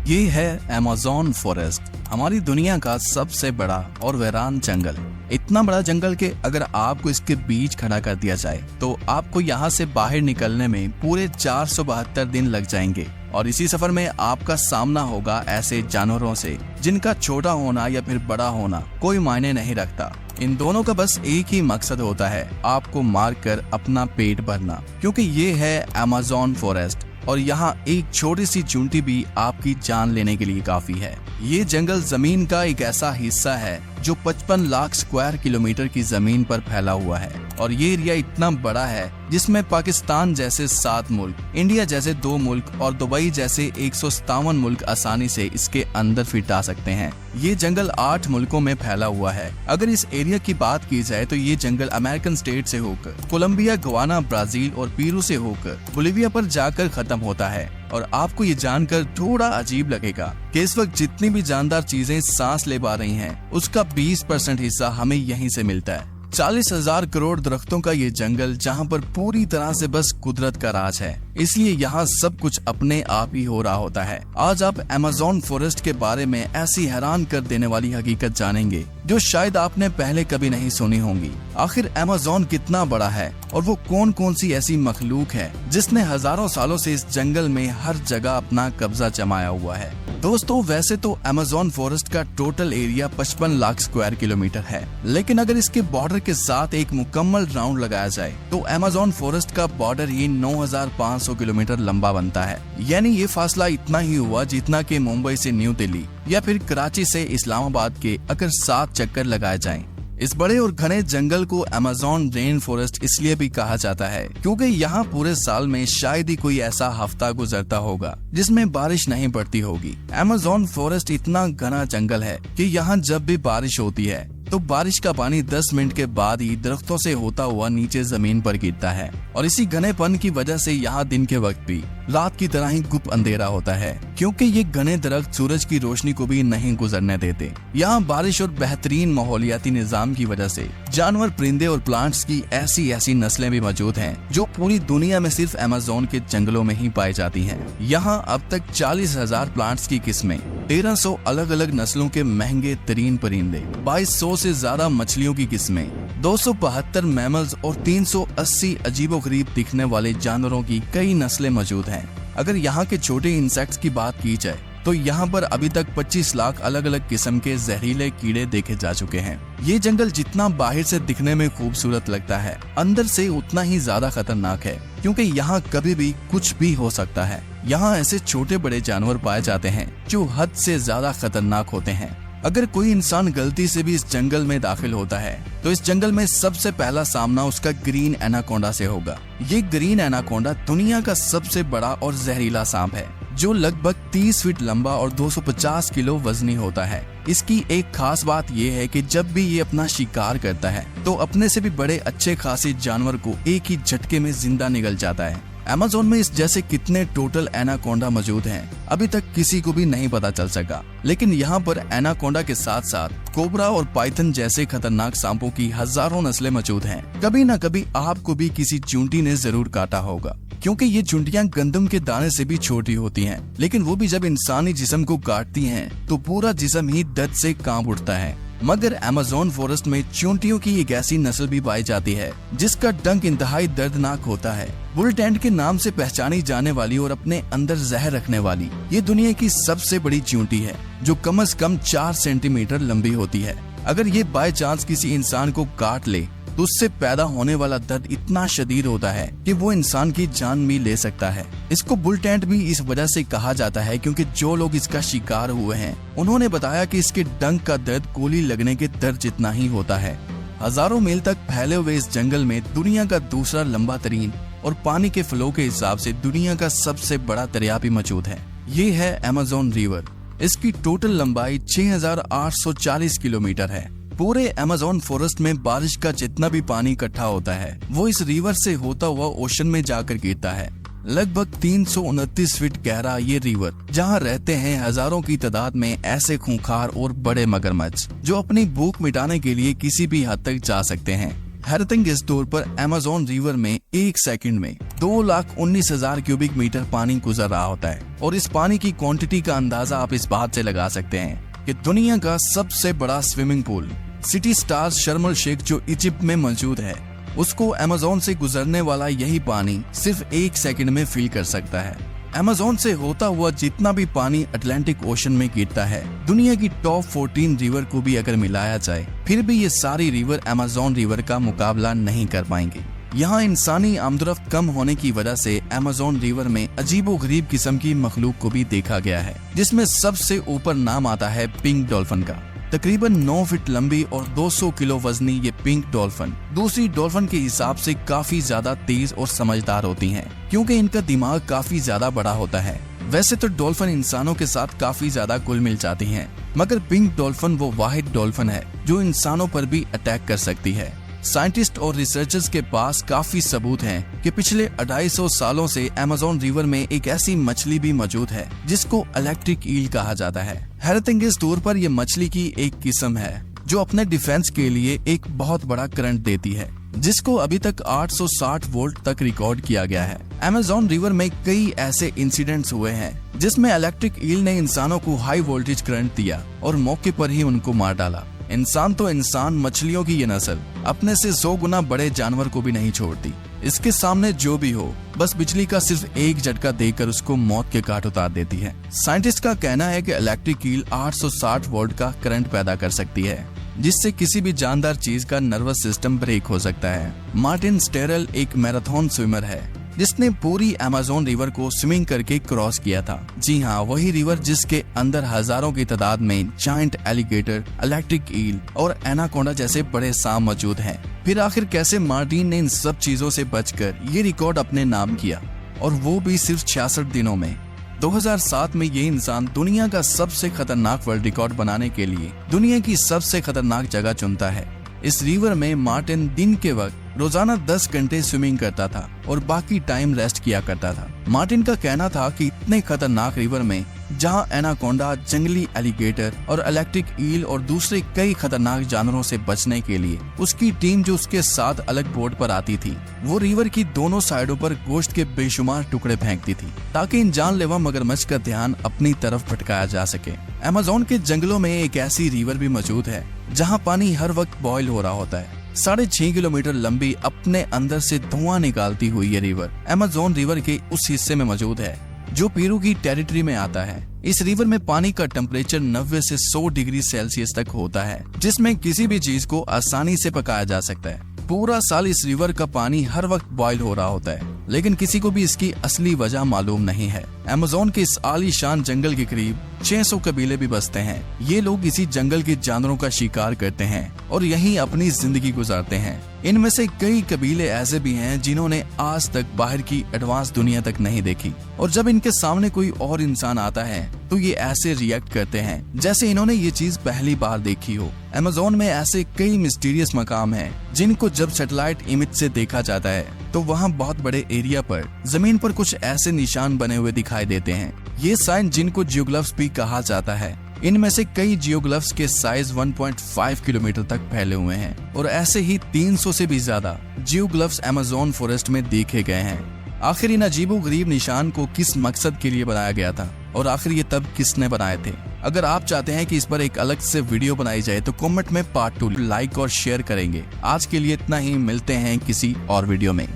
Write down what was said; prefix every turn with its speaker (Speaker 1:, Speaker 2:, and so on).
Speaker 1: ये है Amazon forest, हमारी दुनिया का सबसे बड़ा और वीरान जंगल। इतना बड़ा जंगल कि अगर आपको इसके बीच खड़ा कर दिया जाए तो आपको यहाँ से बाहर निकलने में पूरे 472 दिन लग जाएंगे। और इसी सफर में आपका सामना होगा ऐसे जानवरों से जिनका छोटा होना या फिर बड़ा होना कोई मायने नहीं रखता। इन दोनों का बस एक ही मकसद होता है, आपको मारकर अपना पेट भरना, क्योंकि ये है अमेज़न फॉरेस्ट और यहाँ एक छोटी सी चूंटी भी आपकी जान लेने के लिए काफी है। ये जंगल जमीन का एक ऐसा हिस्सा है जो 55 लाख स्क्वायर किलोमीटर की जमीन पर फैला हुआ है और ये एरिया इतना बड़ा है जिसमें पाकिस्तान जैसे 7 मुल्क, इंडिया जैसे 2 मुल्क और दुबई जैसे 157 मुल्क आसानी से इसके अंदर फिट आ सकते हैं। ये जंगल 8 मुल्कों में फैला हुआ है। अगर इस एरिया की बात की जाए तो ये जंगल अमेरिकन स्टेट से होकर कोलंबिया, गवाना, ब्राजील और पेरू से होकर बोलिविया पर जाकर खत्म होता है। और आपको ये जानकर थोड़ा अजीब लगेगा कि इस वक्त जितनी भी जानदार चीजें सांस ले पा रही हैं, उसका 20% हिस्सा हमें यहीं से मिलता है। 40,000 करोड़ दरख्तों का ये जंगल जहाँ पर पूरी तरह से बस कुदरत का राज है, इसलिए यहाँ सब कुछ अपने आप ही हो रहा होता है। आज आप अमेज़न फॉरेस्ट के बारे में ऐसी हैरान कर देने वाली हकीकत जानेंगे जो शायद आपने पहले कभी नहीं सुनी होंगी। आखिर अमेज़न कितना बड़ा है और वो कौन कौन सी ऐसी मखलूक है जिसने हजारों सालों से इस जंगल में हर जगह अपना कब्जा जमाया हुआ है। दोस्तों, वैसे तो अमेज़न फॉरेस्ट का total area 55 lakh square kilometre है, लेकिन अगर इसके बॉर्डर के साथ एक मुकम्मल राउंड लगाया जाए तो अमेज़न फॉरेस्ट का बॉर्डर ही 9,500 किलोमीटर लंबा बनता है। यानी ये फासला इतना ही हुआ जितना कि मुंबई से न्यू दिल्ली या फिर कराची से इस्लामाबाद के अगर 7 चक्कर लगाए जाएं। इस बड़े और घने जंगल को अमेज़न रेन फॉरेस्ट इसलिए भी कहा जाता है क्योंकि यहाँ पूरे साल में शायद ही कोई ऐसा हफ्ता गुजरता होगा जिसमें बारिश नहीं पड़ती होगी। अमेज़न फॉरेस्ट इतना घना जंगल है कि यहाँ जब भी बारिश होती है तो बारिश का पानी 10 मिनट के बाद ही दरख्तों से होता हुआ नीचे जमीन पर गिरता है और इसी घनेपन की वजह से यहाँ दिन के वक्त भी रात की तरह ही गुप अंधेरा होता है, क्योंकि ये घने दरख्त सूरज की रोशनी को भी नहीं गुजरने देते। यहाँ बारिश और बेहतरीन माहौलियाती निजाम की वजह से जानवर, परिंदे और प्लांट्स की ऐसी ऐसी नस्लें भी मौजूद हैं जो पूरी दुनिया में सिर्फ अमेज़न के जंगलों में ही पाई जाती हैं। यहाँ अब तक 40,000 प्लांट्स की किस्में, 1300 अलग अलग नस्लों के महंगे तरीन परिंदे, 2200 से ज्यादा मछलियों की किस्में, 272 मैमल्स और 380 अजीबोगरीब दिखने वाले जानवरों की कई नस्लें मौजूद हैं। अगर यहाँ के छोटे इंसेक्ट्स की बात की जाए तो यहाँ पर अभी तक 25 लाख अलग अलग किस्म के जहरीले कीड़े देखे जा चुके हैं। ये जंगल जितना बाहर से दिखने में खूबसूरत लगता है, अंदर से उतना ही ज्यादा खतरनाक है, क्योंकि यहाँ कभी भी कुछ भी हो सकता है। यहाँ ऐसे छोटे बड़े जानवर पाए जाते हैं जो हद से ज्यादा खतरनाक होते हैं। अगर कोई इंसान गलती से भी इस जंगल में दाखिल होता है तो इस जंगल में सबसे पहला सामना उसका ग्रीन एनाकोंडा से होगा। ये ग्रीन एनाकोंडा दुनिया का सबसे बड़ा और जहरीला सांप है जो लगभग 30 फीट लंबा और 250 किलो वजनी होता है। इसकी एक खास बात यह है कि जब भी ये अपना शिकार करता है तो अपने से भी बड़े अच्छे खासे जानवर को एक ही झटके में जिंदा निगल जाता है। अमेज़न में इस जैसे कितने टोटल एनाकोंडा मौजूद हैं अभी तक किसी को भी नहीं पता चल सका, लेकिन यहाँ पर एनाकोंडा के साथ साथ कोबरा और पाइथन जैसे खतरनाक सांपों की हजारों नस्लें मौजूद हैं। कभी न कभी आपको भी किसी चूंटी ने जरूर काटा होगा, क्योंकि ये चूंटियां गंदम के दाने से भी छोटी होती हैं, लेकिन वो भी जब इंसानी जिस्म को काटती हैं तो पूरा जिस्म ही दर्द से कांप उठता है। मगर अमेज़न फॉरेस्ट में चूंटियों की एक ऐसी नस्ल भी पाई जाती है जिसका डंक इंतहाई दर्दनाक होता है। बुल टेंट के नाम से पहचानी जाने वाली और अपने अंदर जहर रखने वाली ये दुनिया की सबसे बड़ी चूंटी है जो कम से कम 4 सेंटीमीटर लंबी होती है। अगर ये बाय चांस किसी इंसान को काट ले तो उससे पैदा होने वाला दर्द इतना शदीद होता है कि वो इंसान की जान भी ले सकता है। इसको बुल टेंट भी इस वजह से कहा जाता है क्योंकि जो लोग इसका शिकार हुए हैं उन्होंने बताया कि इसके डंक का दर्द गोली लगने के दर्द जितना ही होता है। हजारों मील तक फैले हुए इस जंगल में दुनिया का दूसरा लंबा तरीन और पानी के फ्लो के हिसाब से दुनिया का सबसे बड़ा दरिया भी मौजूद है। ये है अमेज़न रिवर। इसकी टोटल लंबाई 6,840 किलोमीटर है। पूरे अमेज़न फॉरेस्ट में बारिश का जितना भी पानी इकट्ठा होता है वो इस रिवर से होता हुआ ओशन में जाकर गिरता है। लगभग 329 फीट गहरा ये रिवर, जहाँ रहते हैं हजारों की तादाद में ऐसे खूंखार और बड़े मगरमच्छ जो अपनी भूख मिटाने के लिए किसी भी हद तक जा सकते हैं। हैरतंगेज तौर पर अमेज़न रिवर में 1 सेकंड में 2,19,000 क्यूबिक मीटर पानी गुजर रहा होता है। और इस पानी की क्वांटिटी का अंदाजा आप इस बात से लगा सकते हैं कि दुनिया का सबसे बड़ा स्विमिंग पूल सिटी स्टार्स शर्म एल शेख जो इजिप्ट में मौजूद है, उसको अमेज़न से गुजरने वाला यही पानी सिर्फ 1 सेकंड में फिल कर सकता है। अमेज़न से होता हुआ जितना भी पानी अटलांटिक ओशन में गिरता है, दुनिया की टॉप 14 रिवर को भी अगर मिलाया जाए, फिर भी ये सारी रिवर अमेज़न रिवर का मुकाबला नहीं कर पाएंगे। यहाँ इंसानी आमदरफ्त कम होने की वजह से अमेज़न रिवर में अजीबोगरीब किस्म की मखलूक को भी देखा गया है, जिसमें सबसे ऊपर नाम आता है पिंक डॉल्फिन का। तकरीबन 9 फीट लंबी और 200 किलो वजनी ये पिंक डॉल्फिन दूसरी डॉल्फिन के हिसाब से काफी ज्यादा तेज और समझदार होती हैं, क्योंकि इनका दिमाग काफी ज्यादा बड़ा होता है। वैसे तो डॉल्फिन इंसानों के साथ काफी ज्यादा घुल मिल जाती हैं, मगर पिंक डॉल्फिन वो वाहिद डॉल्फिन है जो इंसानों पर भी अटैक कर सकती है। साइंटिस्ट और रिसर्चर्स के पास काफी सबूत हैं कि पिछले 250 सालों से अमेज़न रिवर में एक ऐसी मछली भी मौजूद है जिसको इलेक्ट्रिक ईल कहा जाता है। हैरतअंगेज तौर पर यह मछली की एक किस्म है जो अपने डिफेंस के लिए एक बहुत बड़ा करंट देती है, जिसको अभी तक 860 वोल्ट तक रिकॉर्ड किया गया है। अमेज़न रिवर में कई ऐसे इंसिडेंट्स हुए हैं जिसमें इलेक्ट्रिक ईल ने इंसानों को हाई वोल्टेज करंट दिया और मौके पर ही उनको मार डाला। इंसान तो इंसान, मछलियों की ये नस्ल अपने से 100 गुना बड़े जानवर को भी नहीं छोड़ती। इसके सामने जो भी हो, बस बिजली का सिर्फ एक झटका देकर उसको मौत के घाट उतार देती है। साइंटिस्ट का कहना है कि इलेक्ट्रिक ईल 860 वोल्ट का करंट पैदा कर सकती है, जिससे किसी भी जानदार चीज का नर्वस सिस्टम ब्रेक हो सकता है। मार्टिन स्टेरल एक मैराथन स्विमर है जिसने पूरी अमेज़न रिवर को स्विमिंग करके क्रॉस किया था। जी हाँ, वही रिवर जिसके अंदर हजारों की तादाद में जायंट एलिगेटर, इलेक्ट्रिक ईल और एनाकोंडा जैसे बड़े सांप मौजूद हैं। फिर आखिर कैसे मार्टिन ने इन सब चीजों से बचकर ये रिकॉर्ड अपने नाम किया, और वो भी सिर्फ 66 दिनों में। 2007 में ये इंसान दुनिया का सबसे खतरनाक वर्ल्ड रिकॉर्ड बनाने के लिए दुनिया की सबसे खतरनाक जगह चुनता है। इस रिवर में मार्टिन दिन के वक्त रोजाना 10 घंटे स्विमिंग करता था और बाकी टाइम रेस्ट किया करता था। मार्टिन का कहना था कि इतने खतरनाक रिवर में जहां एनाकोंडा, जंगली एलिगेटर और इलेक्ट्रिक ईल और दूसरे कई खतरनाक जानवरों से बचने के लिए उसकी टीम जो उसके साथ अलग बोट पर आती थी, वो रिवर की दोनों साइडों पर गोश्त के बेशुमार टुकड़े फेंकती थी ताकि इन जानलेवा मगरमच्छ का ध्यान अपनी तरफ भटकाया जा सके। अमेज़न के जंगलों में एक ऐसी रिवर भी मौजूद है जहाँ पानी हर वक्त बॉयल हो रहा होता है। 6.5 किलोमीटर लंबी, अपने अंदर से धुआं निकालती हुई ये रिवर अमेज़न रिवर के उस हिस्से में मौजूद है जो पेरू की टेरिटरी में आता है। इस रिवर में पानी का टेम्परेचर 90 से 100 डिग्री सेल्सियस तक होता है, जिसमें किसी भी चीज को आसानी से पकाया जा सकता है। पूरा साल इस रिवर का पानी हर वक्त बॉयल हो रहा होता है, लेकिन किसी को भी इसकी असली वजह मालूम नहीं है। अमेज़न के इस आलीशान जंगल के करीब 600 कबीले भी बसते हैं। ये लोग इसी जंगल के जानवरों का शिकार करते हैं और यहीं अपनी जिंदगी गुजारते हैं। इनमें से कई कबीले ऐसे भी हैं जिन्होंने आज तक बाहर की एडवांस दुनिया तक नहीं देखी, और जब इनके सामने कोई और इंसान आता है तो ये ऐसे रिएक्ट करते हैं जैसे इन्होंने ये चीज पहली बार देखी हो। अमेज़न में ऐसे कई मिस्टीरियस मकाम हैं जिनको जब सैटेलाइट इमेज से देखा जाता है तो वहाँ बहुत बड़े एरिया पर जमीन पर कुछ ऐसे निशान बने हुए दिखाई देते हैं। ये साइन जिनको जियोग्लिफ्स भी कहा जाता है। इनमें से कई जियोग्लिफ्स के साइज 1.5 किलोमीटर तक फैले हुए हैं और ऐसे ही 300 से भी ज्यादा जियोग्लिफ्स अमेज़न फॉरेस्ट में देखे गए हैं। आखिर इन अजीबोगरीब निशान को किस मकसद के लिए बनाया गया था और आखिर ये तब किसने बनाए थे? अगर आप चाहते हैं कि इस पर एक अलग से वीडियो बनाई जाए तो कमेंट में पार्ट 2 लाइक और शेयर करेंगे। आज के लिए इतना ही, मिलते हैं किसी और वीडियो में।